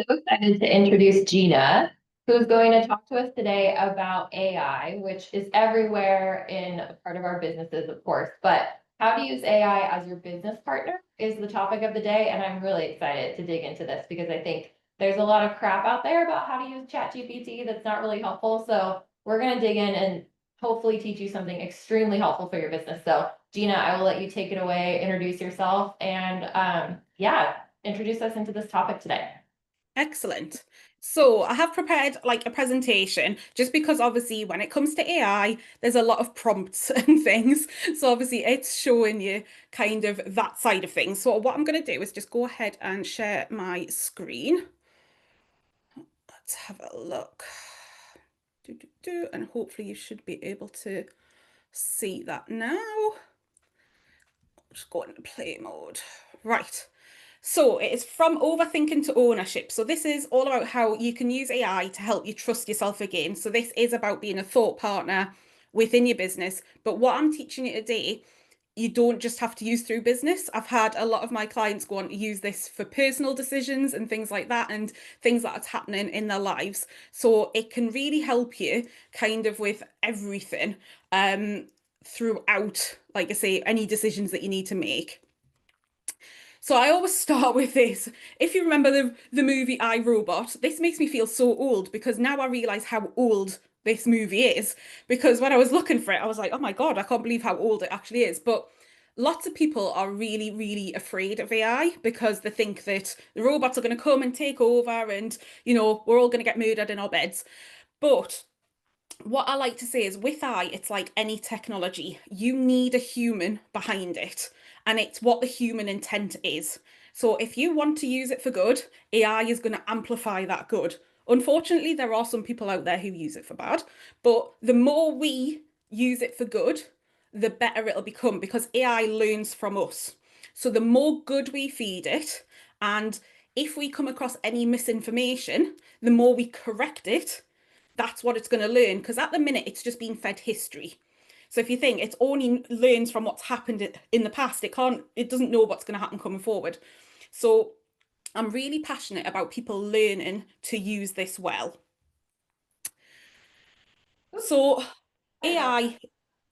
excited to introduce Gina, who's going to talk to us today about AI, which is everywhere in a part of our businesses, of course. But how to use AI as your business partner is the topic of the day. And I'm really excited to dig into this because I think there's a lot of crap out there about how to use ChatGPT that's not really helpful. So we're going to dig in and hopefully teach you something extremely helpful for your business. So Gina, I will let you take it away, introduce yourself, and yeah, introduce us into this topic today. Excellent. So I have prepared like a presentation just because obviously when it comes to AI, there's a lot of prompts and things. So obviously it's showing you kind of that side of things. So what I'm going to do is just go ahead and share my screen. Let's have a look. And hopefully you should be able to see that now. Just go into play mode. Right. So it is from overthinking to ownership. So this is all about how you can use AI to help you trust yourself again. So this is about being a thought partner within your business. But what I'm teaching you today, you don't just have to use through business. I've had a lot of my clients go on to use this for personal decisions and things like that and things that are happening in their lives. So it can really help you kind of with everything throughout, like I say, any decisions that you need to make. So I always start with this. If you remember the movie I, Robot, this makes me feel so old because now I realize how old this movie is. Because when I was looking for it, I was like, oh my God, I can't believe how old it actually is. But lots of people are really, really afraid of AI because they think that the robots are going to come and take over and, we're all going to get murdered in our beds. But what I like to say is with AI, it's like any technology, you need a human behind it, and it's what the human intent is. So if you want to use it for good, AI is going to amplify that good. Unfortunately, there are some people out there who use it for bad, but the more we use it for good, the better it'll become because AI learns from us. So the more good we feed it, and if we come across any misinformation, the more we correct it, that's what it's going to learn. Because at the minute, it's just being fed history. So if you think it only learns from what's happened in the past, it doesn't know what's going to happen coming forward. So I'm really passionate about people learning to use this well. Oops, So sorry about that. AI,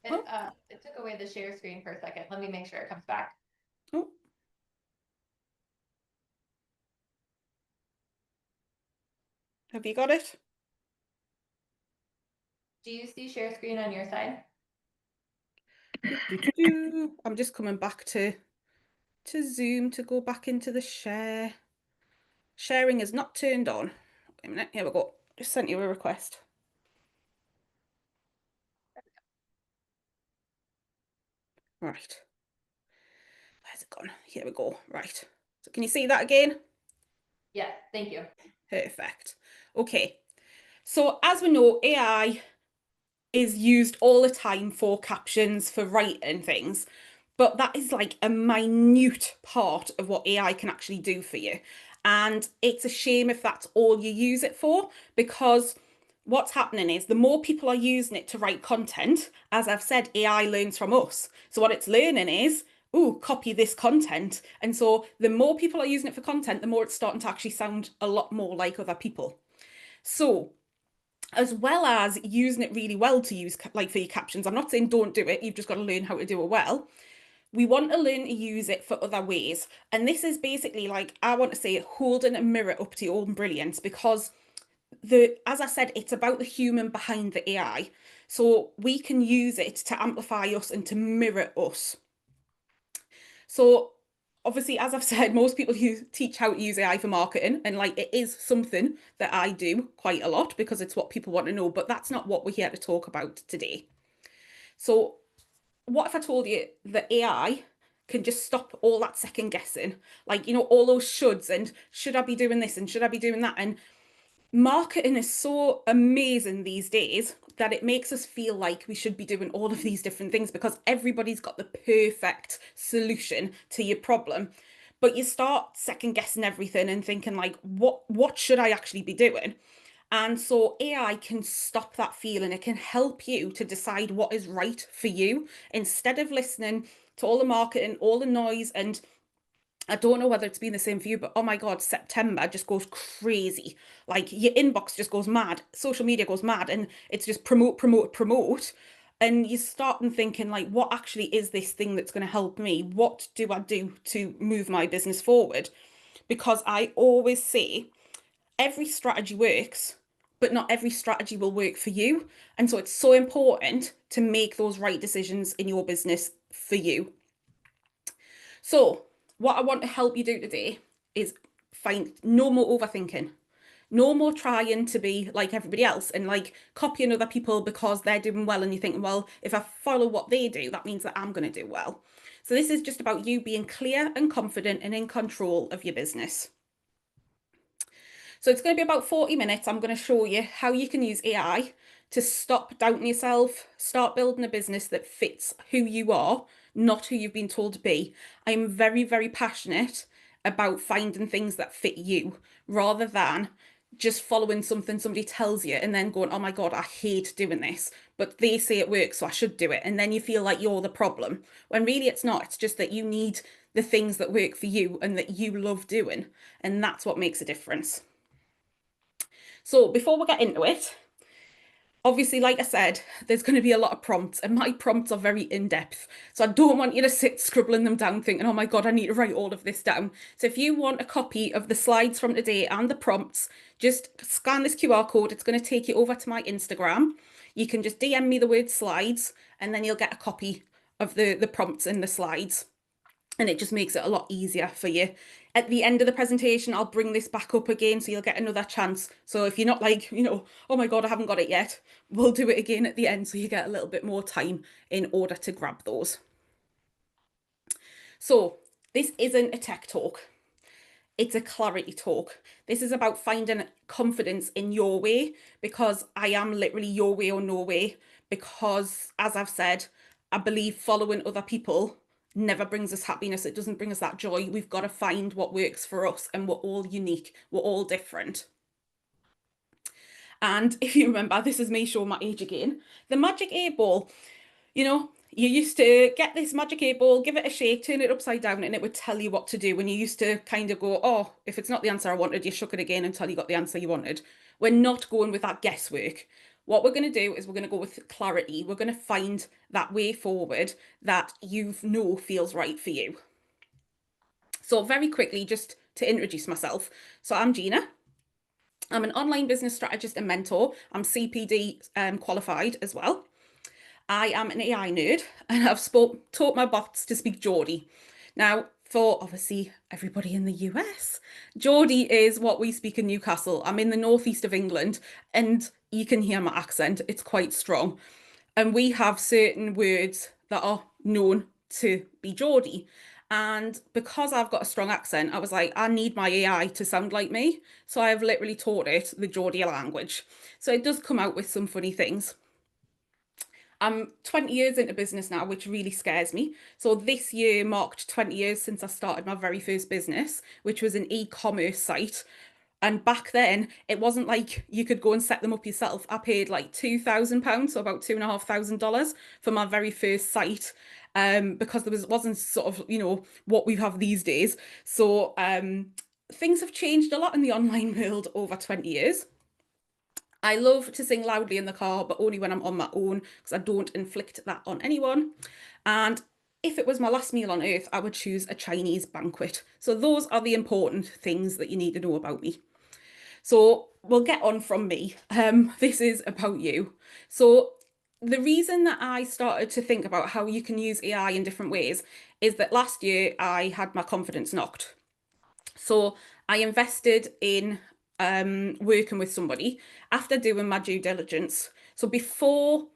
It oh, it took away the share screen for a second. Let me make sure it comes back. oh, have you got it? Do you see share screen on your side? I'm just coming back to Zoom to go back into the share. Sharing is not turned on. Wait a minute, here we go. Just sent you a request. Right. Where's it gone? Here we go. Right. So can you see that again? Yes, thank you. Perfect. Okay. So as we know, AI is used all the time for captions, for writing things, but that is like a minute part of what AI can actually do for you. And it's a shame if that's all you use it for, because what's happening is the more people are using it to write content, as I've said, AI learns from us. So what it's learning is, oh, copy this content. And so the more people are using it for content, the more it's starting to actually sound a lot more like other people. So as well as using it really well to use like for your captions, I'm not saying don't do it, you've just got to learn how to do it well. We want to learn to use it for other ways. And this is basically like, I want to say, holding a mirror up to your own brilliance because as I said, it's about the human behind the AI. So we can use it to amplify us and to mirror us. So obviously, as I've said, most people teach how to use AI for marketing, and like it is something that I do quite a lot because it's what people want to know, but that's not what we're here to talk about today. So what if I told you that AI can just stop all that second guessing, like all those shoulds and should I be doing this and should I be doing that? And marketing is so amazing these days that it makes us feel like we should be doing all of these different things because everybody's got the perfect solution to your problem. But you start second guessing everything and thinking like, what should I actually be doing? And so AI can stop that feeling. It can help you to decide what is right for you instead of listening to all the marketing, all the noise, and I don't know whether it's been the same for you, but oh my God, September just goes crazy. Like your inbox just goes mad, social media goes mad, and it's just promote, promote, promote. And you start and thinking, like, what actually is this thing that's going to help me? What do I do to move my business forward? Because I always say every strategy works, but not every strategy will work for you. And so it's so important to make those right decisions in your business for you. So, what I want to help you do today is find no more overthinking. No more trying to be like everybody else and like copying other people because they're doing well and you're thinking, well, if I follow what they do, that means that I'm going to do well. So this is just about you being clear and confident and in control of your business. So it's going to be about 40 minutes. I'm going to show you how you can use AI to stop doubting yourself, start building a business that fits who you are, not who you've been told to be. I'm very, very passionate about finding things that fit you rather than just following something somebody tells you and then going, oh my God, I hate doing this, but they say it works, so I should do it. And then you feel like you're the problem, when really it's not. It's just that you need the things that work for you and that you love doing. And that's what makes a difference. So before we get into it, obviously, like I said, there's going to be a lot of prompts, and my prompts are very in-depth. So I don't want you to sit scribbling them down thinking, oh my God, I need to write all of this down. So if you want a copy of the slides from today and the prompts, just scan this QR code. It's going to take you over to my Instagram. You can just DM me the word slides, and then you'll get a copy of the prompts and the slides. And it just makes it a lot easier for you. At the end of the presentation, I'll bring this back up again so you'll get another chance. So if you're not like, oh my God, I haven't got it yet, we'll do it again at the end so you get a little bit more time in order to grab those. So this isn't a tech talk. It's a clarity talk. This is about finding confidence in your way, because I am literally your way or no way. Because as I've said, I believe following other people never brings us happiness. It doesn't bring us that joy. We've got to find what works for us, and we're all unique. We're all different. And if you remember, this is me showing my age again. The magic 8 ball, you used to get this magic 8 ball, give it a shake, turn it upside down, and it would tell you what to do. And you used to kind of go, oh, if it's not the answer I wanted, you shook it again until you got the answer you wanted. We're not going with that guesswork. What we're going to do is we're going to go with clarity. We're going to find that way forward that you know feels right for you. So very quickly, just to introduce myself. So I'm Gina. I'm an online business strategist and mentor. I'm CPD qualified as well. I am an AI nerd, and I've taught my bots to speak Geordie. Now, for obviously everybody in the US, Geordie is what we speak in Newcastle. I'm in the northeast of England, and you can hear my accent. It's quite strong. And we have certain words that are known to be Geordie. And because I've got a strong accent, I was like, I need my AI to sound like me. So I've literally taught it the Geordie language. So it does come out with some funny things. I'm 20 years into business now, which really scares me. So this year marked 20 years since I started my very first business, which was an e-commerce site. And back then, it wasn't like you could go and set them up yourself. I paid like £2,000, so about $2,500 for my very first site, because there wasn't sort of, what we have these days. So things have changed a lot in the online world over 20 years. I love to sing loudly in the car, but only when I'm on my own, because I don't inflict that on anyone. And if it was my last meal on earth, I would choose a Chinese banquet. So those are the important things that you need to know about me. So we'll get on from me. This is about you. So the reason that I started to think about how you can use AI in different ways is that last year I had my confidence knocked. So I invested in working with somebody after doing my due diligence. So before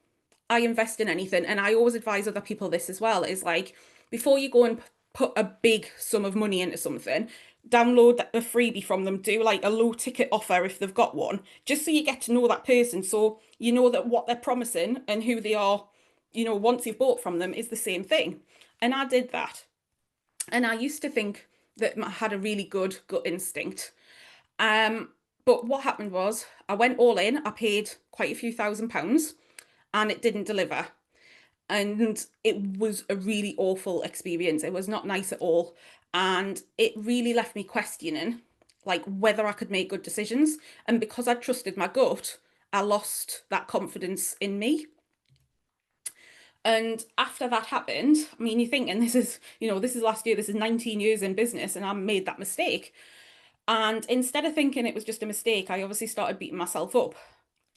I invest in anything, and I always advise other people this as well, is like before you go and put a big sum of money into something, download a freebie from them, do like a low ticket offer if they've got one, just so you get to know that person, so you know that what they're promising and who they are, once you've bought from them is the same thing. And I did that. And I used to think that I had a really good gut instinct. But what happened was I went all in, I paid quite a few £1,000s, and it didn't deliver. And it was a really awful experience. It was not nice at all. And it really left me questioning, like, whether I could make good decisions. And because I trusted my gut, I lost that confidence in me. And after that happened, I mean, you're thinking this is last year, this is 19 years in business, and I made that mistake. And instead of thinking it was just a mistake, I obviously started beating myself up.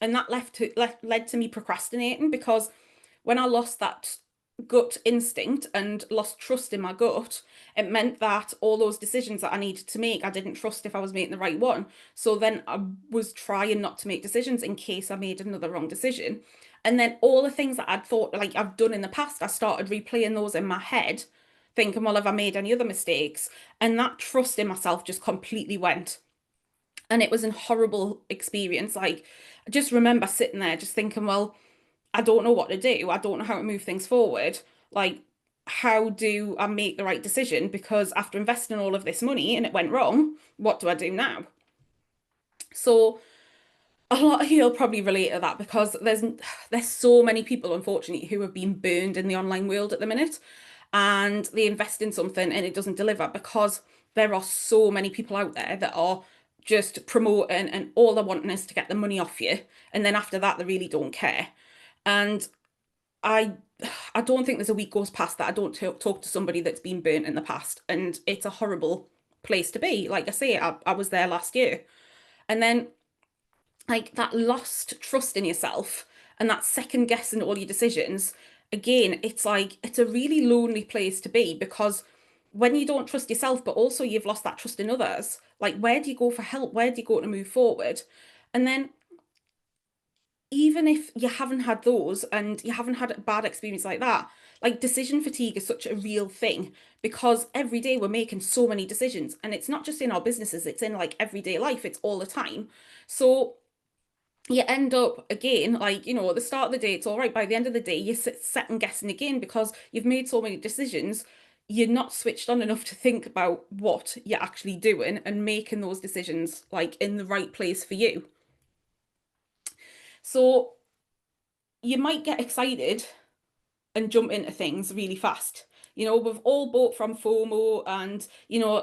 And that led to me procrastinating, because when I lost that gut instinct and lost trust in my gut, it meant that all those decisions that I needed to make, I didn't trust if I was making the right one. So then I was trying not to make decisions in case I made another wrong decision. And then all the things that I'd thought like I've done in the past, I started replaying those in my head, thinking, well, have I made any other mistakes? And that trust in myself just completely went. And it was a horrible experience. Like, I just remember sitting there just thinking, well, I don't know what to do. I don't know how to move things forward. Like, how do I make the right decision? Because after investing all of this money and it went wrong, what do I do now? So a lot of you will probably relate to that, because there's so many people, unfortunately, who have been burned in the online world at the minute, and they invest in something and it doesn't deliver, because there are so many people out there that are just promoting, and all they're wanting is to get the money off you, and then after that they really don't care. And I I don't think there's a week goes past that I don't talk to somebody that's been burnt in the past, and it's a horrible place to be. Like I say, I was there last year, and then like that lost trust in yourself and that second guessing all your decisions, again, it's like it's a really lonely place to be, because when you don't trust yourself, but also you've lost that trust in others, like where do you go for help? Where do you go to move forward? And then even if you haven't had those and you haven't had a bad experience like that, like decision fatigue is such a real thing, because every day we're making so many decisions, and it's not just in our businesses, it's in like everyday life, it's all the time. So you end up again, like, at the start of the day, it's all right. By the end of the day, you're second guessing again, because you've made so many decisions. You're not switched on enough to think about what you're actually doing and making those decisions like in the right place for you. So you might get excited and jump into things really fast. We've all bought from FOMO, and,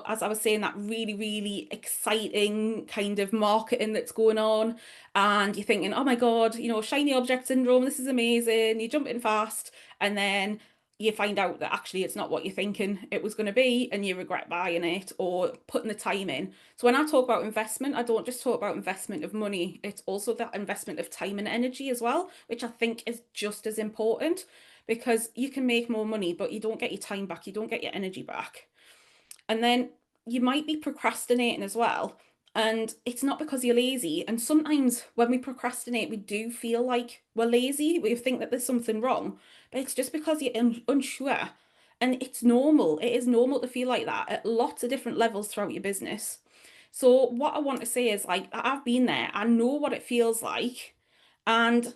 as I was saying, that really, really exciting kind of marketing that's going on. And you're thinking, oh my God, shiny object syndrome, this is amazing. You jump in fast, and then you find out that actually it's not what you're thinking it was going to be, and you regret buying it or putting the time in. So when I talk about investment, I don't just talk about investment of money, it's also that investment of time and energy as well, which I think is just as important, because you can make more money, but you don't get your time back, you don't get your energy back. And then you might be procrastinating as well. And it's not because you're lazy. And sometimes when we procrastinate, we do feel like we're lazy. We think that there's something wrong, but it's just because you're unsure. And it's normal. It is normal to feel like that at lots of different levels throughout your business. So what I want to say is, like, I've been there. I know what it feels like. And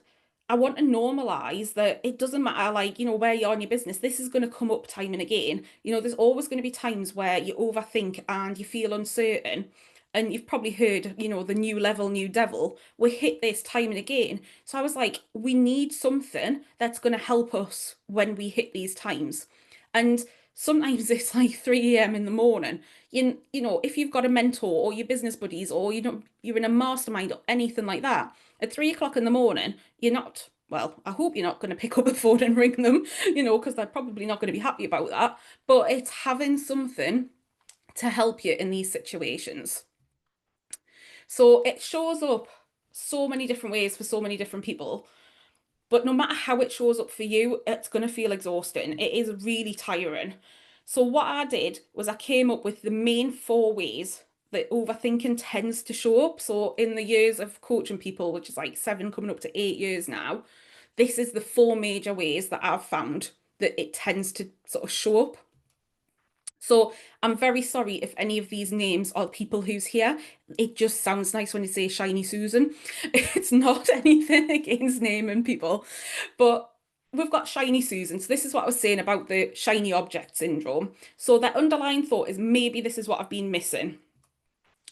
I want to normalize that it doesn't matter, like, where you are in your business, this is going to come up time and again. There's always going to be times where you overthink and you feel uncertain. And you've probably heard, the new level, new devil. We hit this time and again. So I was like, we need something that's going to help us when we hit these times. And sometimes it's like 3 a.m. in the morning. If you've got a mentor or your business buddies, or you're in a mastermind or anything like that, at 3 o'clock in the morning, you're not, well, I hope you're not going to pick up the phone and ring them, because they're probably not going to be happy about that. But it's having something to help you in these situations. So it shows up so many different ways for so many different people. But no matter how it shows up for you, it's going to feel exhausting. It is really tiring. So what I did was I came up with the main 4 ways that overthinking tends to show up. So in the years of coaching people, which is like 7 coming up to 8 years now, this is the 4 major ways that I've found that it tends to sort of show up. So I'm very sorry if any of these names are people who's here. It just sounds nice when you say Shiny Susan. It's not anything against naming people, but we've got Shiny Susan. So this is what I was saying about the shiny object syndrome. So that underlying thought is, maybe this is what I've been missing.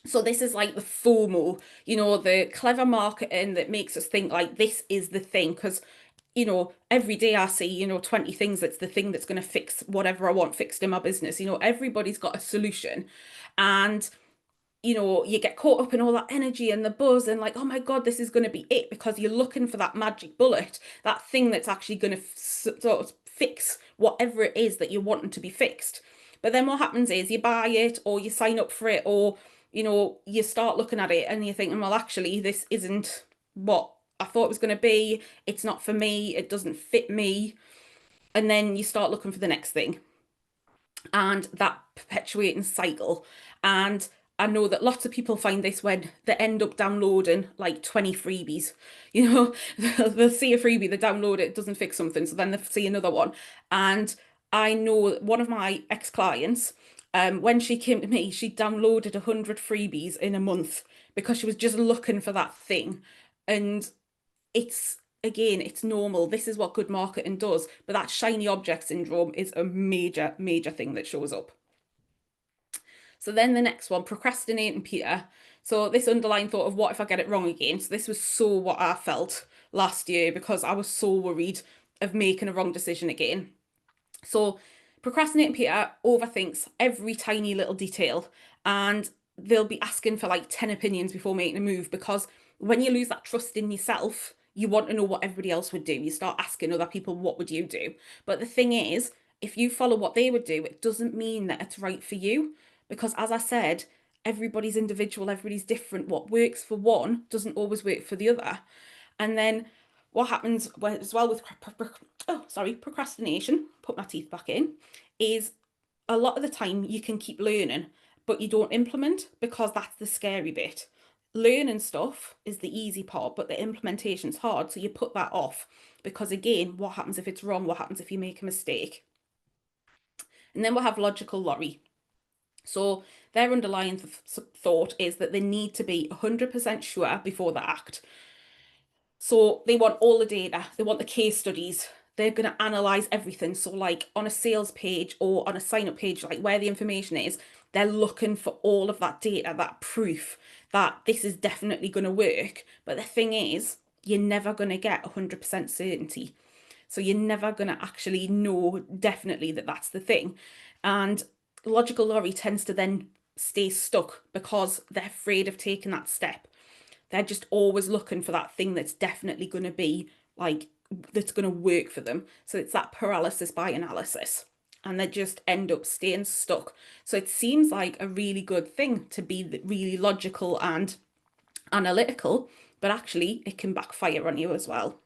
So this is like the FOMO, the clever marketing that makes us think like this is the thing. Because every day I see, 20 things that's the thing that's going to fix whatever I want fixed in my business. Everybody's got a solution. And you get caught up in all that energy and the buzz and like, oh my God, this is going to be it, because you're looking for that magic bullet, that thing that's actually going to sort of fix whatever it is that you're wanting to be fixed. But then what happens is you buy it or you sign up for it, or, you start looking at it and you're thinking, well, actually, this isn't what I thought it was going to be. It's not for me. It doesn't fit me. And then you start looking for the next thing, and that perpetuating cycle. And I know that lots of people find this when they end up downloading like 20 freebies. They'll see a freebie, they download it, it doesn't fix something, so then they see another one. And I know one of my ex-clients, when she came to me, she downloaded 100 freebies in a month because she was just looking for that thing. And it's again, it's normal. This is what good marketing does. But that shiny object syndrome is a major, major thing that shows up. So then the next one, procrastinating Peter. So this underlying thought of what if I get it wrong again? So this was so what I felt last year, because I was so worried of making a wrong decision again. So procrastinating Peter overthinks every tiny little detail, and they'll be asking for like 10 opinions before making a move, because when you lose that trust in yourself, you want to know what everybody else would do. You start asking other people, what would you do? But the thing is, if you follow what they would do, it doesn't mean that it's right for you. Because as I said, everybody's individual, everybody's different. What works for one doesn't always work for the other. And then what happens as well with procrastination, put my teeth back in, is a lot of the time you can keep learning, but you don't implement, because that's the scary bit. Learning stuff is the easy part, but the implementation's hard. So you put that off, because again, what happens if it's wrong? What happens if you make a mistake? And then we'll have logical lorry. So their underlying thought is that they need to be 100% sure before they act. So they want all the data, they want the case studies, they're going to analyze everything. So, like on a sales page or on a sign up page, like where the information is, they're looking for all of that data, that proof that this is definitely going to work. But the thing is, you're never going to get 100% certainty. So you're never going to actually know definitely that that's the thing. And logical lorry tends to then stay stuck because they're afraid of taking that step. They're just always looking for that thing that's definitely going to be like, that's going to work for them. So it's that paralysis by analysis. And they just end up staying stuck. So it seems like a really good thing to be really logical and analytical, but actually it can backfire on you as well.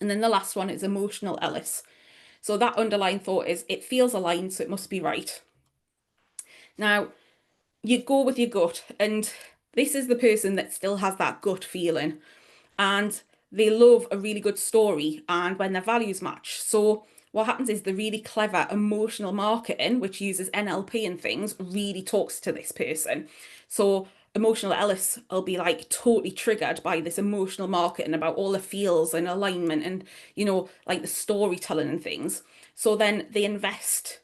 And then the last one is emotional Ellis. So that underlying thought is it feels aligned, so it must be right. Now, you go with your gut, and this is the person that still has that gut feeling, and they love a really good story and when their values match. So what happens is the really clever emotional marketing, which uses NLP and things, really talks to this person. So emotional Ellis will be like totally triggered by this emotional marketing about all the feels and alignment and, like the storytelling and things. So then they invest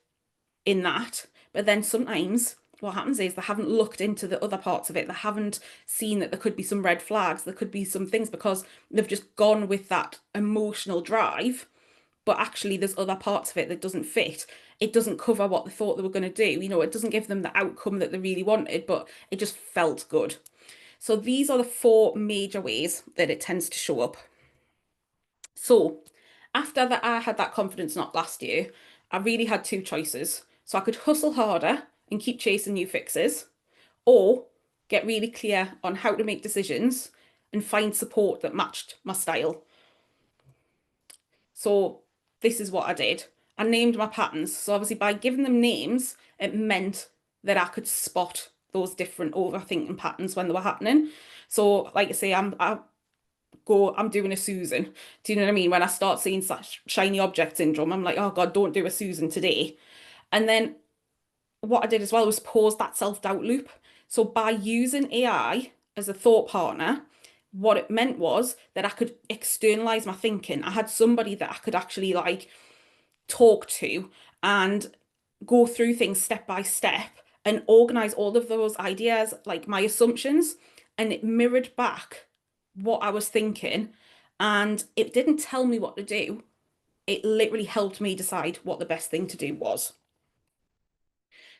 in that. But then sometimes what happens is they haven't looked into the other parts of it. They haven't seen that there could be some red flags, there could be some things, because they've just gone with that emotional drive. But actually, there's other parts of it that doesn't fit. It doesn't cover what they thought they were going to do. It doesn't give them the outcome that they really wanted, but it just felt good. So these are the 4 major ways that it tends to show up. So after that, I had that confidence knock last year, I really had 2 choices. So I could hustle harder and keep chasing new fixes, or get really clear on how to make decisions and find support that matched my style. So this is what I did. I named my patterns. So obviously by giving them names, it meant that I could spot those different overthinking patterns when they were happening. So like I say, I'm doing a Susan. Do you know what I mean? When I start seeing such shiny object syndrome, I'm like, oh God, don't do a Susan today. And then what I did as well was pause that self-doubt loop. So by using AI as a thought partner, what it meant was that I could externalize my thinking. I had somebody that I could actually like talk to and go through things step by step and organize all of those ideas, like my assumptions, and it mirrored back what I was thinking. and it didn't tell me what to do. It literally helped me decide what the best thing to do was.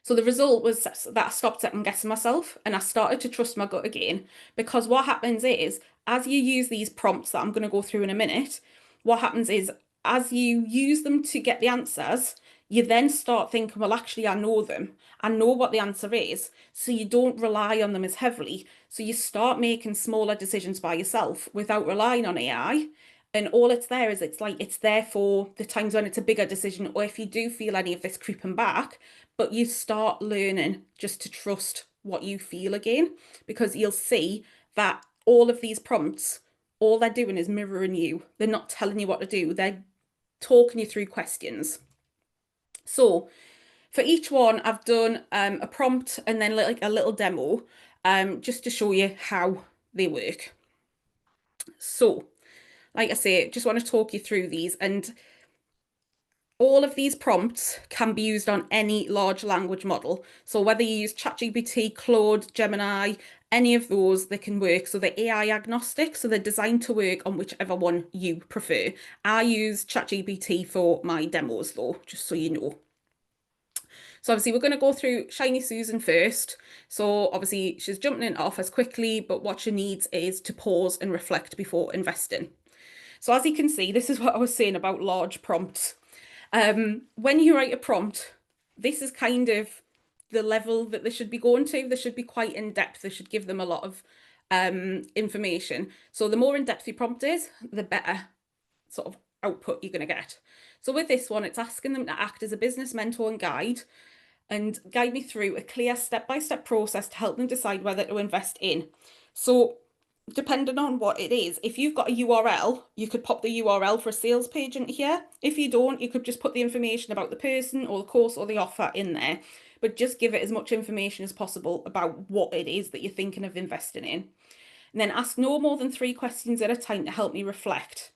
So the result was that I stopped second guessing myself and I started to trust my gut again. Because what happens is, as you use these prompts that I'm going to go through in a minute, what happens is, as you use them to get the answers, you then start thinking, well, actually, I know them. I know what the answer is. So you don't rely on them as heavily. So you start making smaller decisions by yourself without relying on AI. And all it's there is it's there for the times when it's a bigger decision, or if you do feel any of this creeping back, but you start learning just to trust what you feel again, because you'll see that all of these prompts, all they're doing is mirroring you. They're not telling you what to do. They're talking you through questions. So for each one, I've done a prompt and then like a little demo, just to show you how they work. So, like I say, just want to talk you through these, and all of these prompts can be used on any large language model. So whether you use ChatGPT, Claude, Gemini, any of those, they can work. So they're AI agnostic, so they're designed to work on whichever one you prefer. I use ChatGPT for my demos though, just so you know. So obviously we're going to go through Shiny Susan first. So obviously she's jumping into office quickly, but what she needs is to pause and reflect before investing. So as you can see, this is what I was saying about large prompts. When you write a prompt, this is kind of the level that they should be going to. They should be quite in depth. They should give them a lot of information. So the more in depth your prompt is, the better sort of output you're going to get. So with this one, it's asking them to act as a business mentor and guide me through a clear step-by-step process to help them decide whether to invest in. So depending on what it is, if you've got a URL, you could pop the URL for a sales page into here. If you don't, you could just put the information about the person or the course or the offer in there, but just give it as much information as possible about what it is that you're thinking of investing in. And then ask no more than 3 questions at a time to help me reflect,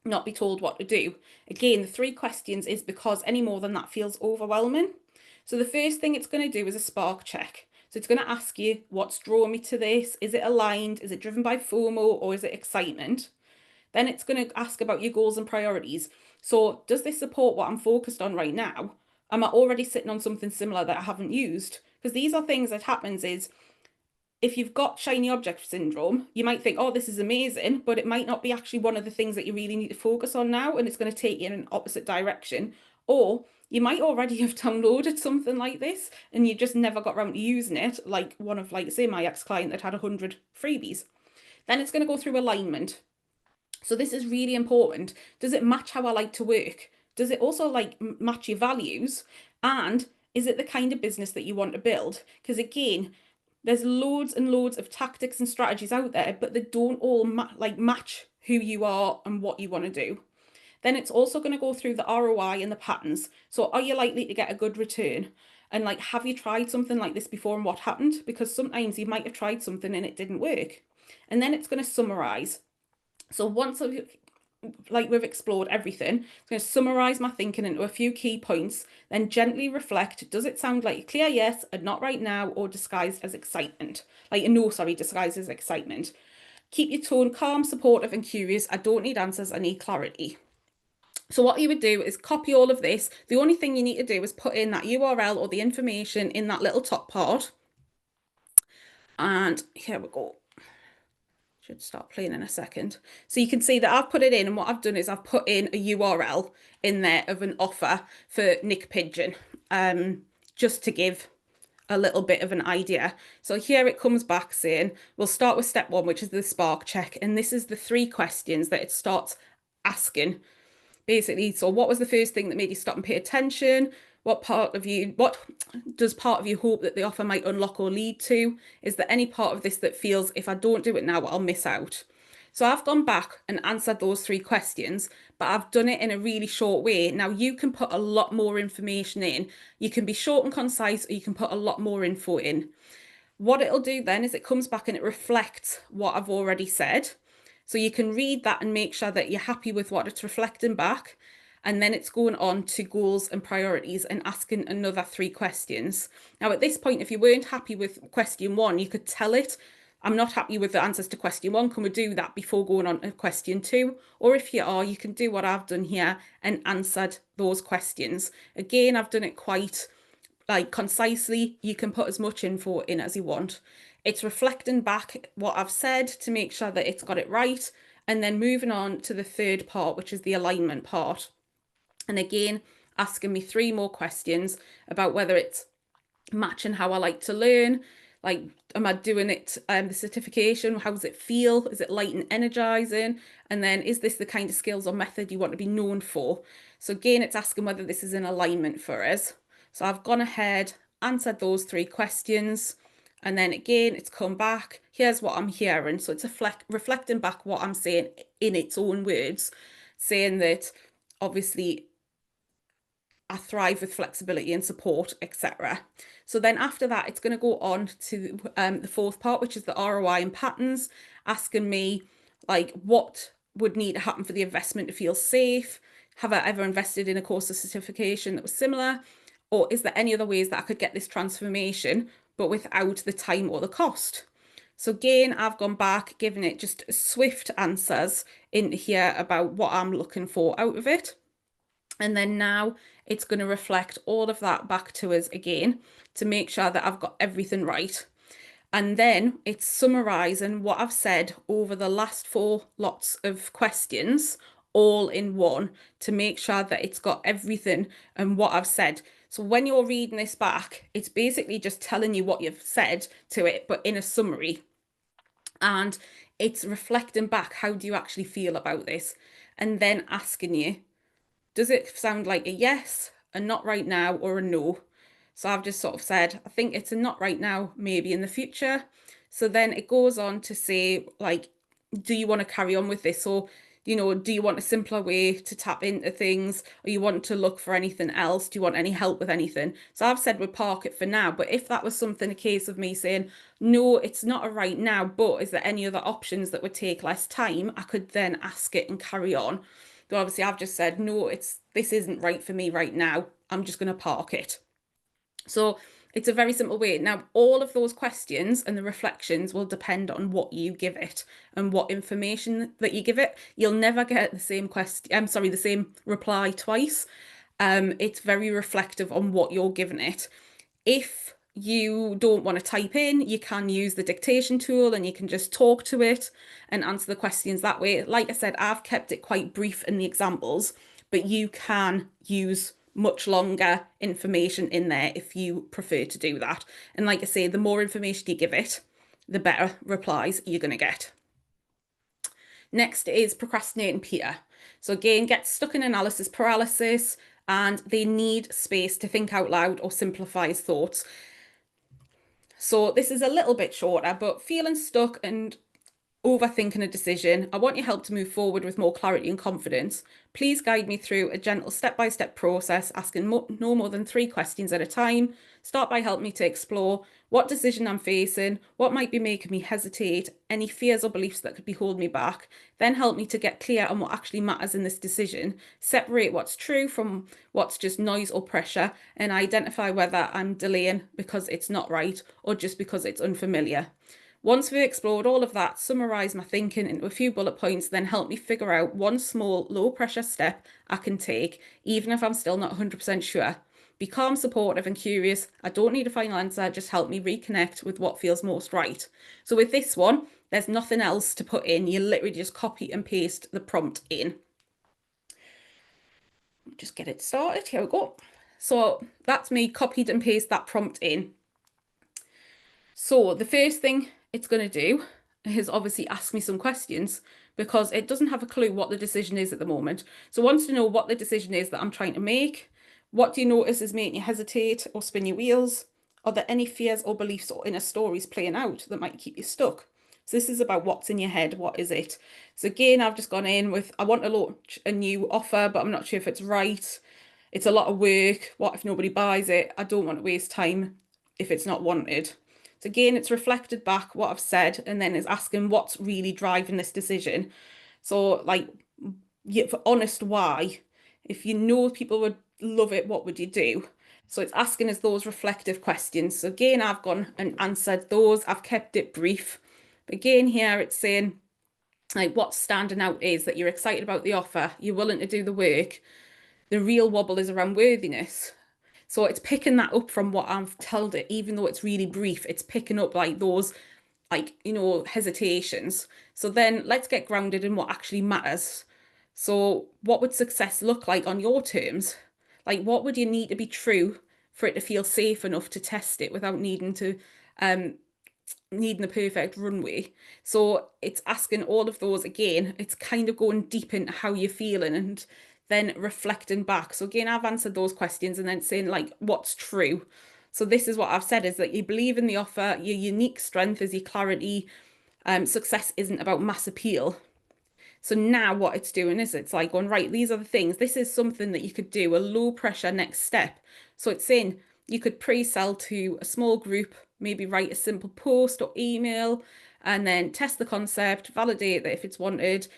not be told what to do. Again, the 3 questions is because any more than that feels overwhelming. So the first thing it's going to do is a spark check. So it's going to ask you, what's drawn me to this? Is it aligned? Is it driven by FOMO or is it excitement? Then it's going to ask about your goals and priorities. So does this support what I'm focused on right now? Am I already sitting on something similar that I haven't used? Because these are things that happens is, if you've got shiny object syndrome, you might think, oh, this is amazing, but it might not be actually one of the things that you really need to focus on now, and it's going to take you in an opposite direction. Or you might already have downloaded something like this and you just never got around to using it, like one of, like, say, my ex-client that had 100 freebies. Then it's going to go through alignment. So this is really important. Does it match how I like to work? Does it also like match your values? And is it the kind of business that you want to build? Because again, there's loads and loads of tactics and strategies out there, but they don't all match who you are and what you want to do. Then it's also going to go through the ROI and the patterns. So are you likely to get a good return? And like, have you tried something like this before and what happened? Because sometimes you might have tried something and it didn't work. And then it's going to summarize. So once we've explored everything, it's going to summarize my thinking into a few key points, then gently reflect. Does it sound like a clear yes and not right now, or disguised as excitement? Disguised as excitement. Keep your tone calm, supportive, and curious. I don't need answers, I need clarity. So what you would do is copy all of this. The only thing you need to do is put in that URL or the information in that little top part. And here we go. Should start playing in a second. So you can see that I've put it in, and what I've done is I've put in a URL in there of an offer for Nick Pigeon, just to give a little bit of an idea. So here it comes back saying, we'll start with step 1, which is the spark check. And this is the 3 questions that it starts asking. Basically, so what was the first thing that made you stop and pay attention? What does part of you hope that the offer might unlock or lead to? Is there any part of this that feels, if I don't do it now, I'll miss out? So I've gone back and answered those 3 questions, but I've done it in a really short way. Now you can put a lot more information in. You can be short and concise, or you can put a lot more info in. What it'll do then is it comes back and it reflects what I've already said. So you can read that and make sure that you're happy with what it's reflecting back. And then it's going on to goals and priorities and asking another 3 questions. Now, at this point, if you weren't happy with question 1, you could tell it I'm not happy with the answers to question 1. Can we do that before going on to question 2? Or if you are, you can do what I've done here and answered those questions. Again, I've done it quite like concisely. You can put as much info in as you want. It's reflecting back what I've said to make sure that it's got it right, and then moving on to the third part, which is the alignment part. And again, asking me 3 more questions about whether it's matching how I like to learn. Like, am I doing it, the certification? How does it feel? Is it light and energizing? And then, is this the kind of skills or method you want to be known for? So again, it's asking whether this is in alignment for us. So I've gone ahead, answered those 3 questions. And then again, it's come back. Here's what I'm hearing. So it's reflecting back what I'm saying in its own words, saying that obviously I thrive with flexibility and support, etc. So then after that, it's going to go on to the fourth part, which is the ROI and patterns, asking me like what would need to happen for the investment to feel safe. Have I ever invested in a course or certification that was similar? Or is there any other ways that I could get this transformation, but without the time or the cost? So again, I've gone back, given it just swift answers in here about what I'm looking for out of it. And then now it's going to reflect all of that back to us again to make sure that I've got everything right. And then it's summarising what I've said over the last 4 lots of questions all in one to make sure that it's got everything and what I've said. So when you're reading this back, it's basically just telling you what you've said to it, but in a summary. And it's reflecting back, how do you actually feel about this? And then asking you, does it sound like a yes, a not right now, or a no? So I've just sort of said, I think it's a not right now, maybe in the future. So then it goes on to say, like, do you want to carry on with this? Or, do you want a simpler way to tap into things? Or you want to look for anything else? Do you want any help with anything? So I've said we'll park it for now. But if that was something, a case of me saying, no, it's not a right now, but is there any other options that would take less time? I could then ask it and carry on. Though obviously I've just said, no, this isn't right for me right now. I'm just going to park it. So it's a very simple way. Now, all of those questions and the reflections will depend on what you give it and what information that you give it. You'll never get the same the same reply twice. It's very reflective on what you're giving it. If you don't want to type in, you can use the dictation tool and you can just talk to it and answer the questions that way. Like I said, I've kept it quite brief in the examples, but you can use much longer information in there if you prefer to do that. And like I say, the more information you give it, the better replies you're going to get. Next is procrastinating peer. So again, get stuck in analysis paralysis, and they need space to think out loud or simplify his thoughts. So this is a little bit shorter, but feeling stuck and overthinking a decision. I want your help to move forward with more clarity and confidence. Please guide me through a gentle step-by-step process, asking no more than 3 questions at a time. Start by helping me to explore what decision I'm facing, what might be making me hesitate, any fears or beliefs that could be holding me back. Then help me to get clear on what actually matters in this decision, separate what's true from what's just noise or pressure, and identify whether I'm delaying because it's not right or just because it's unfamiliar. Once we've explored all of that, summarise my thinking into a few bullet points, then help me figure out one small, low-pressure step I can take, even if I'm still not 100% sure. Be calm, supportive and curious. I don't need a final answer, just help me reconnect with what feels most right. So with this one, there's nothing else to put in. You literally just copy and paste the prompt in. Just get it started. Here we go. So that's me copied and paste that prompt in. So the first thing it's going to do is obviously ask me some questions because it doesn't have a clue what the decision is at the moment. So it wants to know what the decision is that I'm trying to make. What do you notice is making you hesitate or spin your wheels? Are there any fears or beliefs or inner stories playing out that might keep you stuck? So this is about what's in your head. What is it? So again, I've just gone in with, I want to launch a new offer, but I'm not sure if it's right. It's a lot of work. What if nobody buys it? I don't want to waste time if it's not wanted. So again, it's reflected back what I've said and then it's asking what's really driving this decision. So like, for honest why, if you know people would love it, what would you do? So it's asking us those reflective questions. So again, I've gone and answered those. I've kept it brief. But again, here it's saying like what's standing out is that you're excited about the offer, you're willing to do the work. The real wobble is around worthiness. So it's picking that up from what I've told it, even though it's really brief, it's picking up like those, like, hesitations. So then let's get grounded in what actually matters. So what would success look like on your terms? Like, what would you need to be true for it to feel safe enough to test it without um, needing the perfect runway? So it's asking all of those again. It's kind of going deep into how you're feeling and then reflecting back. So again, I've answered those questions and then saying like, what's true? So this is what I've said is that you believe in the offer, your unique strength is your clarity. Success isn't about mass appeal. So now what it's doing is it's like going, right, these are the things. This is something that you could do, a low pressure next step. So it's saying you could pre-sell to a small group, maybe write a simple post or email, and then test the concept, validate that if it's wanted,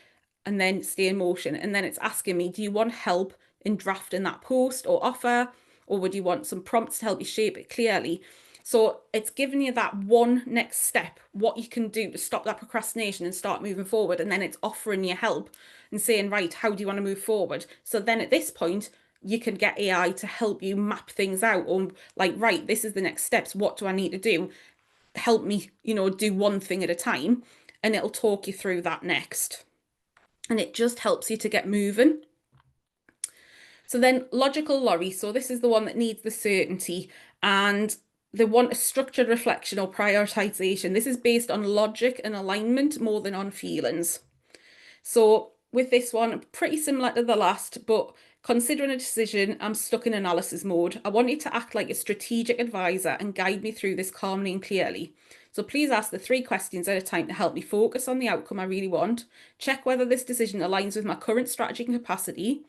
and then stay in motion. And then it's asking me, do you want help in drafting that post or offer? Or would you want some prompts to help you shape it clearly? So it's giving you that one next step, what you can do to stop that procrastination and start moving forward. And then it's offering you help and saying, right, how do you want to move forward? So then at this point, you can get AI to help you map things out or like, right, this is the next steps. What do I need to do? Help me, do one thing at a time. And it'll talk you through that next. And it just helps you to get moving. So then logical lorry. So this is the one that needs the certainty and they want a structured reflection or prioritization. This is based on logic and alignment more than on feelings. So with this one, pretty similar to the last, but considering a decision, I'm stuck in analysis mode. I want you to act like a strategic advisor and guide me through this calmly and clearly. So please ask the 3 questions at a time to help me focus on the outcome I really want. Check whether this decision aligns with my current strategy and capacity.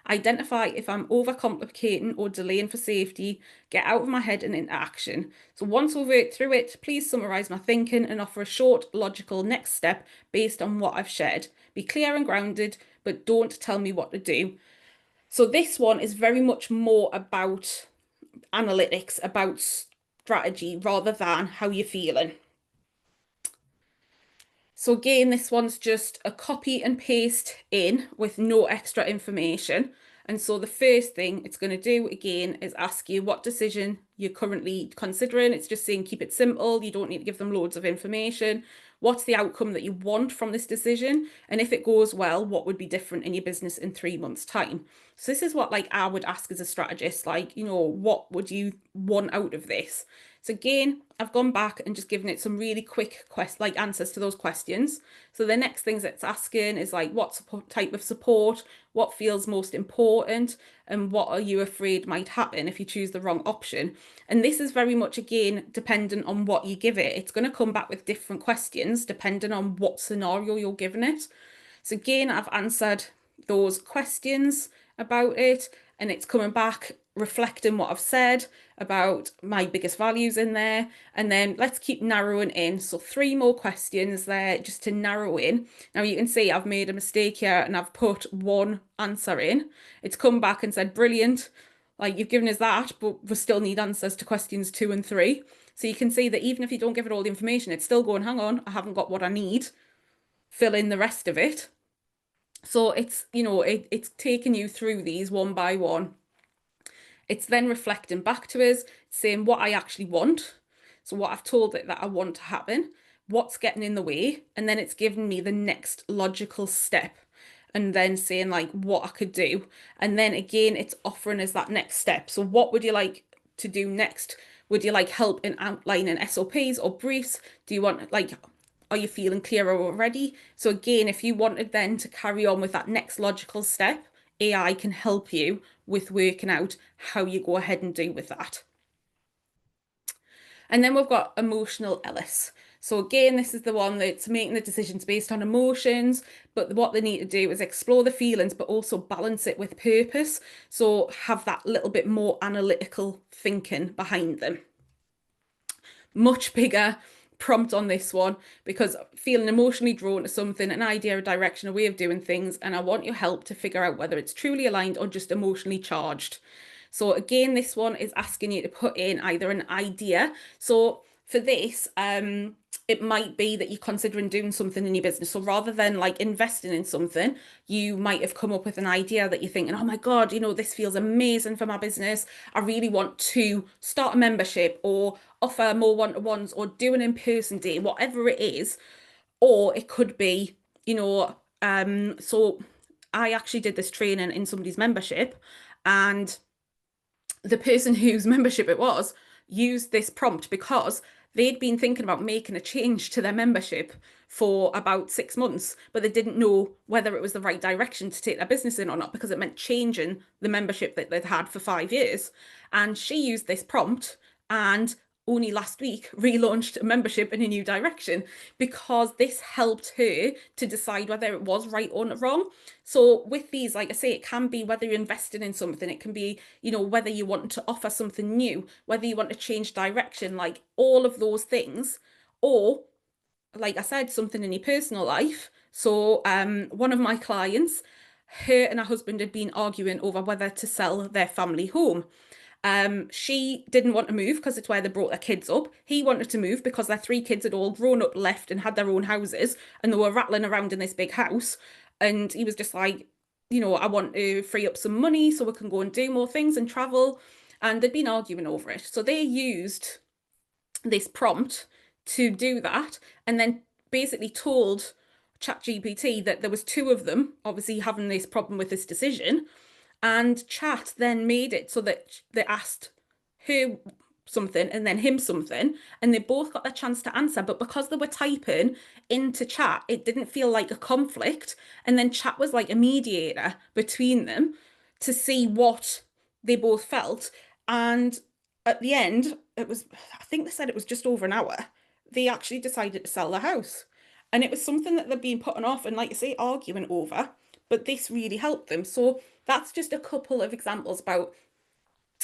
Identify if I'm overcomplicating or delaying for safety. Get out of my head and into action. So once we've worked through it, please summarize my thinking and offer a short, logical next step based on what I've shared. Be clear and grounded, but don't tell me what to do. So this one is very much more about analytics, about strategy, rather than how you're feeling. So again, this one's just a copy and paste in with no extra information. And so the first thing it's going to do again is ask you what decision you're currently considering. It's just saying keep it simple. You don't need to give them loads of information. What's the outcome that you want from this decision? And if it goes well, what would be different in your business in 3 months' time? So this is what like I would ask as a strategist, like, what would you want out of this? So again, I've gone back and just given it some really quick answers to those questions. So the next things it's asking is like, what type of support, what feels most important, and what are you afraid might happen if you choose the wrong option? And this is very much, again, dependent on what you give it. It's going to come back with different questions depending on what scenario you're giving it. So again, I've answered those questions about it and it's coming back reflecting what I've said about my biggest values in there. And then let's keep narrowing in. So 3 more questions there just to narrow in. Now you can see I've made a mistake here and I've put 1 answer in. It's come back and said, brilliant. Like you've given us that, but we still need answers to questions 2 and 3. So you can see that even if you don't give it all the information, it's still going, hang on, I haven't got what I need. Fill in the rest of it. So it's, it's taking you through these one by one. It's then reflecting back to us, saying what I actually want. So what I've told it that I want to happen, what's getting in the way, and then it's giving me the next logical step and then saying like what I could do. And then again, it's offering us that next step. So what would you like to do next? Would you like help in outlining SOPs or briefs? Do you want are you feeling clearer already? So again, if you wanted then to carry on with that next logical step, AI can help you with working out how you go ahead and do with that. And then we've got emotional Ellis. So again, this is the one that's making the decisions based on emotions, but what they need to do is explore the feelings, but also balance it with purpose. So have that little bit more analytical thinking behind them. Much bigger prompt on this one because feeling emotionally drawn to something, an idea, a direction, a way of doing things, and I want your help to figure out whether it's truly aligned or just emotionally charged. So again, this one is asking you to put in either an idea. So for this, it might be that you're considering doing something in your business. So rather than like investing in something, you might have come up with an idea that you're thinking, oh my God, this feels amazing for my business. I really want to start a membership or offer more one-to-ones or do an in-person day, whatever it is. Or it could be, so I actually did this training in somebody's membership, and the person whose membership it was used this prompt because they'd been thinking about making a change to their membership for about 6 months, but they didn't know whether it was the right direction to take their business in or not because it meant changing the membership that they'd had for 5 years. And she used this prompt and only last week relaunched a membership in a new direction because this helped her to decide whether it was right or wrong. So with these, like I say, it can be whether you're investing in something, it can be, whether you want to offer something new, whether you want to change direction, like all of those things, or like I said, something in your personal life. So one of my clients, her and her husband had been arguing over whether to sell their family home. She didn't want to move because it's where they brought their kids up. He wanted to move because their three kids had all grown up, left, and had their own houses, and they were rattling around in this big house. And he was just like, I want to free up some money so we can go and do more things and travel. And they'd been arguing over it. So they used this prompt to do that, and then basically told ChatGPT that there was two of them obviously having this problem with this decision, and Chat then made it so that they asked her something and then him something, and they both got a chance to answer. But because they were typing into Chat, it didn't feel like a conflict. And then Chat was like a mediator between them to see what they both felt. And at the end, I think they said it was just over an hour. They actually decided to sell the house. And it was something that they'd been putting off and, like you say, arguing over. But this really helped them. So that's just a couple of examples about,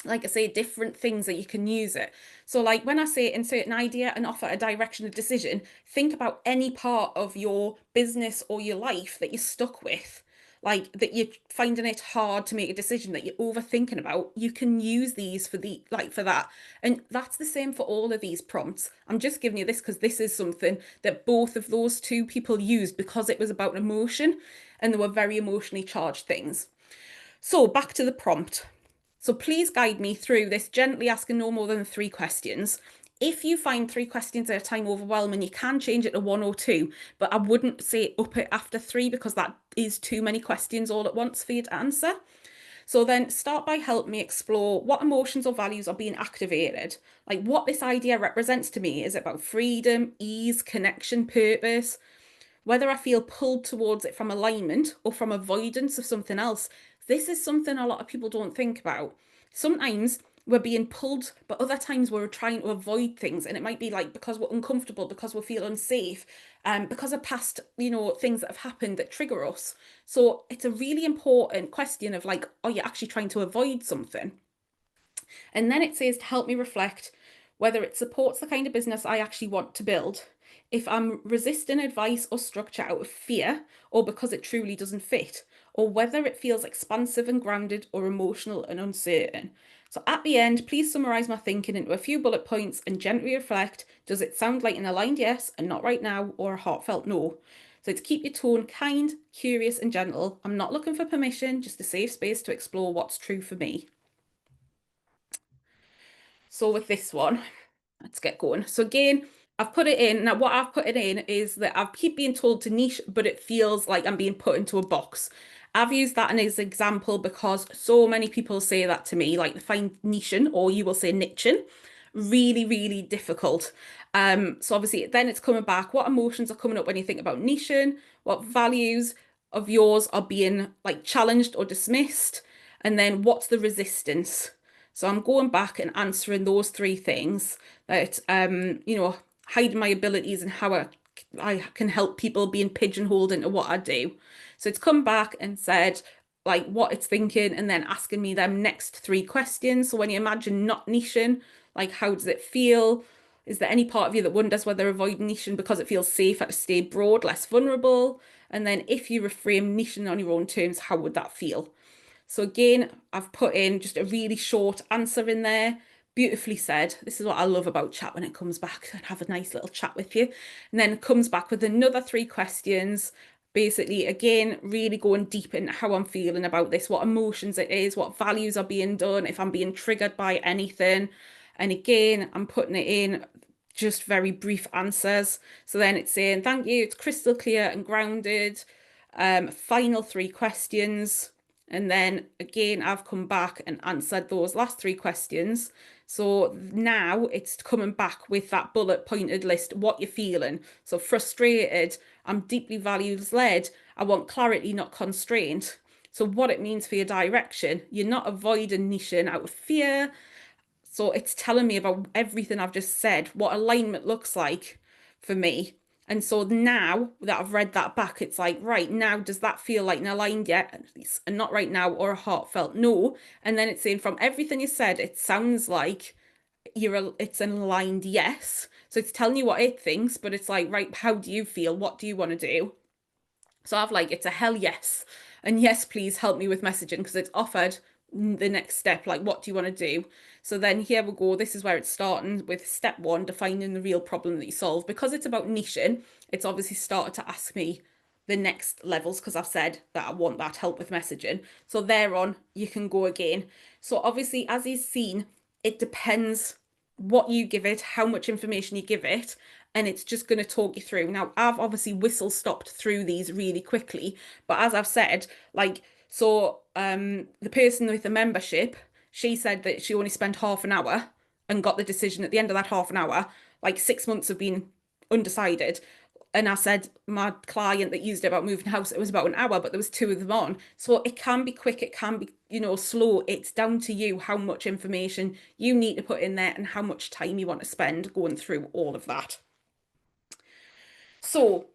like I say, different things that you can use it. So like when I say insert an idea and offer a direction of decision, think about any part of your business or your life that you're stuck with, like that you're finding it hard to make a decision, that you're overthinking about. You can use these for that. And that's the same for all of these prompts. I'm just giving you this because this is something that both of those two people used because it was about emotion and they were very emotionally charged things. So back to the prompt. So please guide me through this, gently asking no more than 3 questions. If you find 3 questions at a time overwhelming, you can change it to 1 or 2, but I wouldn't say up it after 3 because that is too many questions all at once for you to answer. So then start by helping me explore what emotions or values are being activated. Like what this idea represents to me. Is it about freedom, ease, connection, purpose? Whether I feel pulled towards it from alignment or from avoidance of something else. This is something a lot of people don't think about. Sometimes we're being pulled, but other times we're trying to avoid things. And it might be like because we're uncomfortable, because we feel unsafe, because of past, things that have happened that trigger us. So it's a really important question of like, are you actually trying to avoid something? And then it says to help me reflect whether it supports the kind of business I actually want to build, if I'm resisting advice or structure out of fear or because it truly doesn't fit, or whether it feels expansive and grounded or emotional and uncertain. So at the end, please summarize my thinking into a few bullet points and gently reflect, does it sound like an aligned yes and not right now, or a heartfelt no? So to keep your tone kind, curious and gentle, I'm not looking for permission, just a safe space to explore what's true for me. So with this one, let's get going. So again, I've put it in. Now, what I've put it in is that I keep being told to niche, but it feels like I'm being put into a box. I've used that as an example because so many people say that to me, like they find niching, or you will say niching, really, really difficult. So obviously then it's coming back. What emotions are coming up when you think about niching? What values of yours are being like challenged or dismissed? And then what's the resistance? So I'm going back and answering those 3 things that, hiding my abilities and how I can help people being pigeonholed into what I do. So it's come back and said like what it's thinking and then asking me them next 3 questions. So when you imagine not niching, like how does it feel? Is there any part of you that wonders whether avoiding niching because it feels safer to stay broad, less vulnerable? And then if you reframe niching on your own terms, how would that feel? So again, I've put in just a really short answer in there, beautifully said. This is what I love about chat when it comes back and have a nice little chat with you. And then it comes back with another 3 questions. Basically, again, really going deep into how I'm feeling about this, what emotions it is, what values are being done, if I'm being triggered by anything. And again, I'm putting it in just very brief answers. So then it's saying, thank you, it's crystal clear and grounded. Final 3 questions. And then again, I've come back and answered those last 3 questions. So now it's coming back with that bullet pointed list, what you're feeling. So frustrated, I'm deeply values led, I want clarity, not constraint. So what it means for your direction, you're not avoiding niching out of fear. So it's telling me about everything I've just said, what alignment looks like for me. And so now that I've read that back, it's like, right now, does that feel like an aligned yet? And not right now, or a heartfelt no. And then it's saying from everything you said, it sounds like it's an aligned yes. So it's telling you what it thinks, but it's like, right, how do you feel? What do you want to do? So I've like, it's a hell yes. And yes, please help me with messaging because it's offered the next step. Like, what do you want to do? So then here we go. This is where it's starting with step 1, defining the real problem that you solve. Because it's about niching, it's obviously started to ask me the next levels because I've said that I want that help with messaging. So thereon, you can go again. So obviously, as you've seen, it depends what you give it, how much information you give it, and it's just going to talk you through. Now, I've obviously whistle stopped through these really quickly, but as I've said, like, so the person with the membership, she said that she only spent half an hour and got the decision at the end of that half an hour. Like 6 months have been undecided. And I said my client that used it about moving house, it was about an hour, but there was 2 of them on. So it can be quick, it can be, slow. It's down to you how much information you need to put in there and how much time you want to spend going through all of that. So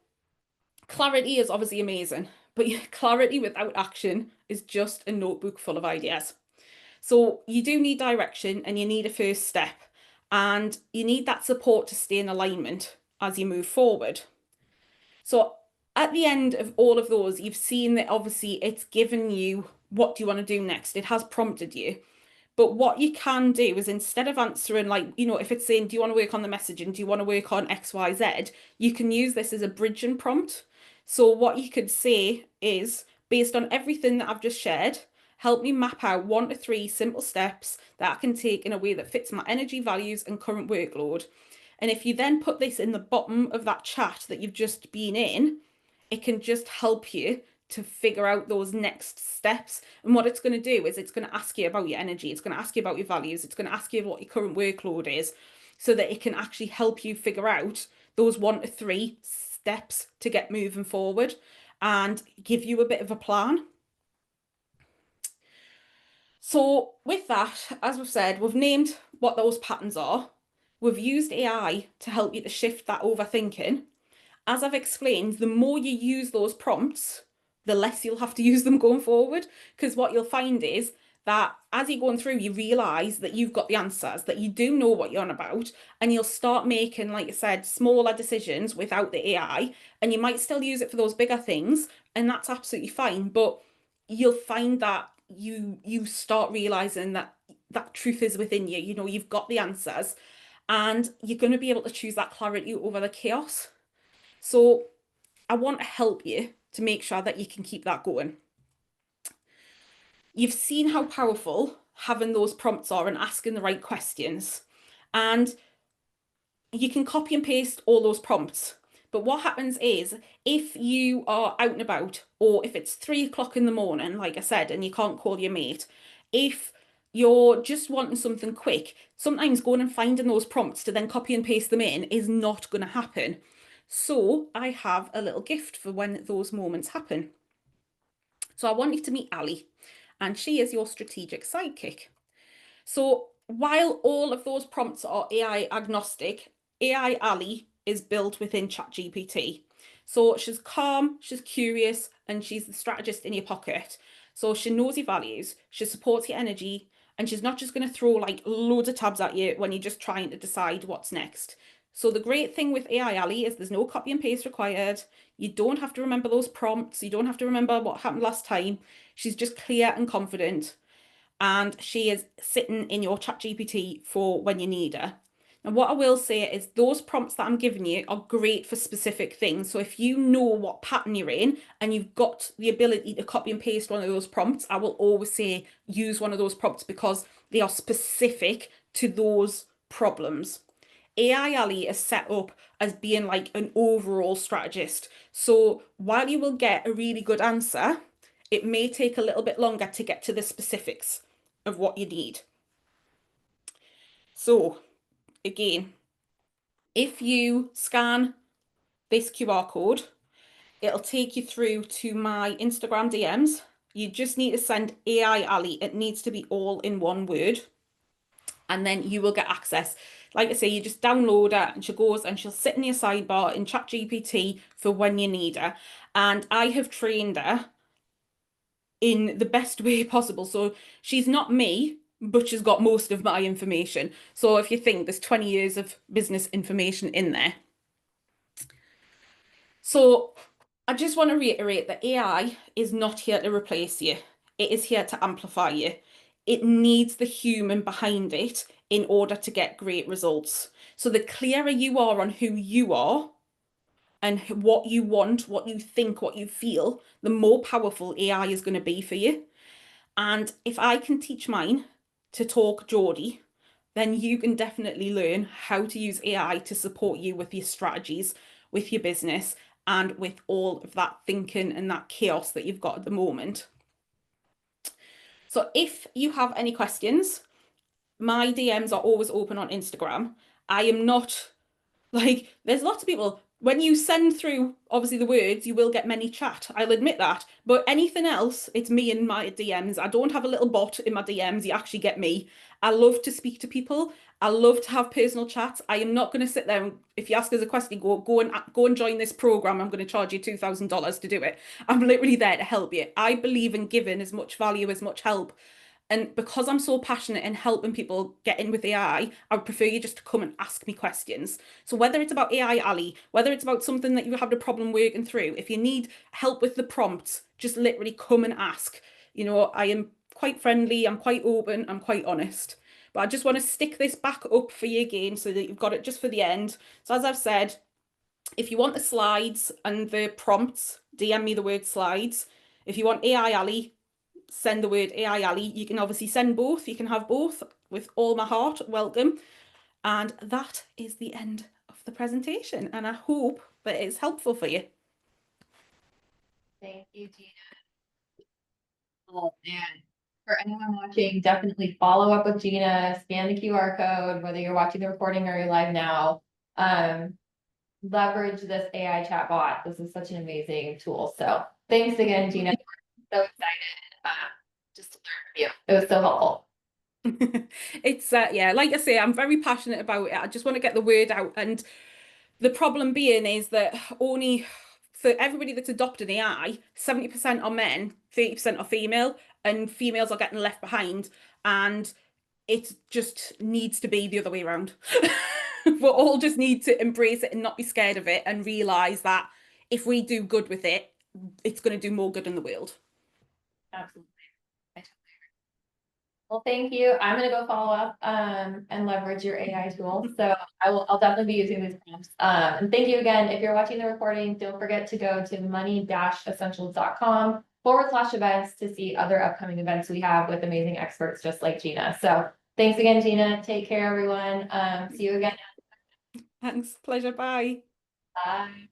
clarity is obviously amazing, but clarity without action is just a notebook full of ideas. So you do need direction and you need a first step, and you need that support to stay in alignment as you move forward. So at the end of all of those, you've seen that obviously it's given you what do you want to do next. It has prompted you. But what you can do is instead of answering, like, if it's saying, do you want to work on the messaging? Do you want to work on X, Y, Z? You can use this as a bridging prompt. So what you could say is, based on everything that I've just shared, help me map out 1 to 3 simple steps that I can take in a way that fits my energy, values, and current workload. And if you then put this in the bottom of that chat that you've just been in, it can just help you to figure out those next steps. And what it's going to do is it's going to ask you about your energy, it's going to ask you about your values, it's going to ask you what your current workload is, so that it can actually help you figure out those 1 to 3 steps to get moving forward and give you a bit of a plan. So with that, as we've said, we've named what those patterns are. We've used AI to help you to shift that overthinking. As I've explained, the more you use those prompts, the less you'll have to use them going forward. Because what you'll find is that as you're going through, you realise that you've got the answers, that you do know what you're on about, and you'll start making, like I said, smaller decisions without the AI. And you might still use it for those bigger things, and that's absolutely fine. But you'll find that you start realising that that truth is within you. You've got the answers, and you're going to be able to choose that clarity over the chaos. So I want to help you to make sure that you can keep that going. You've seen how powerful having those prompts are and asking the right questions. And you can copy and paste all those prompts. But what happens is if you are out and about, or if it's 3 o'clock in the morning, like I said, and you can't call your mate, if you're just wanting something quick, sometimes going and finding those prompts to then copy and paste them in is not going to happen. So I have a little gift for when those moments happen. So I want you to meet Ali, and she is your strategic sidekick. So while all of those prompts are AI agnostic, AI Ali is built within ChatGPT. So she's calm, she's curious, and she's the strategist in your pocket. So she knows your values, she supports your energy, and she's not just going to throw like loads of tabs at you when you're just trying to decide what's next. So the great thing with AI Ali is there's no copy and paste required. You don't have to remember those prompts. You don't have to remember what happened last time. She's just clear and confident. and she is sitting in your ChatGPT for when you need her. And what I will say is those prompts that I'm giving you are great for specific things. So if you know what pattern you're in and you've got the ability to copy and paste one of those prompts, I will always say use one of those prompts because they are specific to those problems. AI Ali is set up as being like an overall strategist. So while you will get a really good answer, it may take a little bit longer to get to the specifics of what you need. So again, if you scan this QR code, it'll take you through to my Instagram DMs. You just need to send AI Ali. It needs to be all in one word. And then you will get access. Like I say, you just download her and she goes and she'll sit in your sidebar in ChatGPT for when you need her. And I have trained her in the best way possible. So she's not me, but she's got most of my information. So if you think there's 20 years of business information in there. So I just want to reiterate that AI is not here to replace you. It is here to amplify you. It needs the human behind it in order to get great results. So the clearer you are on who you are and what you want, what you think, what you feel, the more powerful AI is going to be for you. And if I can teach mine to talk Geordie, then you can definitely learn how to use AI to support you with your strategies, with your business, and with all of that thinking and that chaos that you've got at the moment. So if you have any questions, my DMs are always open on Instagram. I am not like, there's lots of people, when you send through, obviously, the words, you will get many chat. I'll admit that. But anything else, it's me in my DMs. I don't have a little bot in my DMs. You actually get me. I love to speak to people. I love to have personal chats. I am not going to sit there and, if you ask us a question, go and join this program. I'm going to charge you $2,000 to do it. I'm literally there to help you. I believe in giving as much value, as much help. And because I'm so passionate in helping people get in with AI, I would prefer you just to come and ask me questions. So whether it's about AI Ali, whether it's about something that you have a problem working through, if you need help with the prompts, just literally come and ask. You know, I am quite friendly, I'm quite open, I'm quite honest. But I just want to stick this back up for you again so that you've got it just for the end. So as I've said, if you want the slides and the prompts, DM me the word slides. If you want AI Ali, send the word AI Ali. You can obviously send both. You can have both with all my heart. Welcome. And that is the end of the presentation. And I hope that it's helpful for you. Thank you, Gina. Oh, and for anyone watching, definitely follow up with Gina, scan the QR code, whether you're watching the recording or you're live now. Leverage this AI chatbot. This is such an amazing tool. So thanks again, Gina. So excited just to learn from you. It was so helpful. It's yeah, like I say, I'm very passionate about it. I just want to get the word out. And the problem being is that only for everybody that's adopted AI, 70% are men, 30% are female, and females are getting left behind. And it just needs to be the other way around. We all just need to embrace it and not be scared of it and realize that if we do good with it, it's going to do more good in the world. Absolutely. Well, thank you. I'm gonna go follow up and leverage your AI tool. So I'll definitely be using these prompts. And thank you again. If you're watching the recording, don't forget to go to money-essentials.com/events to see other upcoming events we have with amazing experts just like Gina. So thanks again, Gina. Take care, everyone. See you again. Thanks. Pleasure. Bye. Bye.